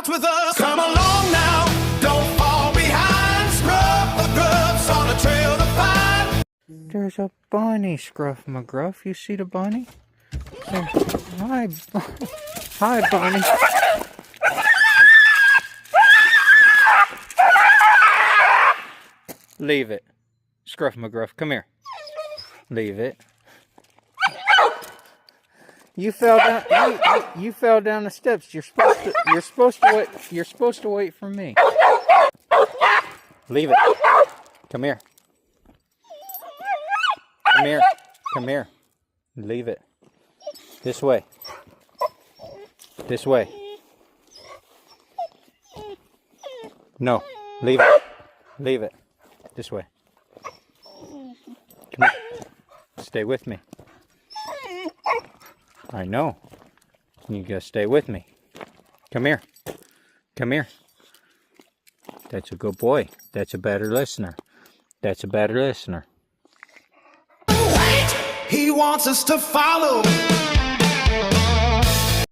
march with us. Come along now, don't fall behind. Scrub the grubs on the trail to find. There's a bunny, Scruff McGruff. You see the bunny? There. Hi, hi, bunny. Leave it. Scruff McGruff, come here. Leave it. You fell down. You fell down the steps. You're supposed to wait. You're supposed to wait for me. Leave it. Come here. Come here. Come here. Leave it. This way. This way. No. Leave it. Leave it. This way. Come here. Stay with me. I know. You gotta stay with me. Come here. Come here. That's a good boy. That's a better listener. That's a better listener. He wants us to follow.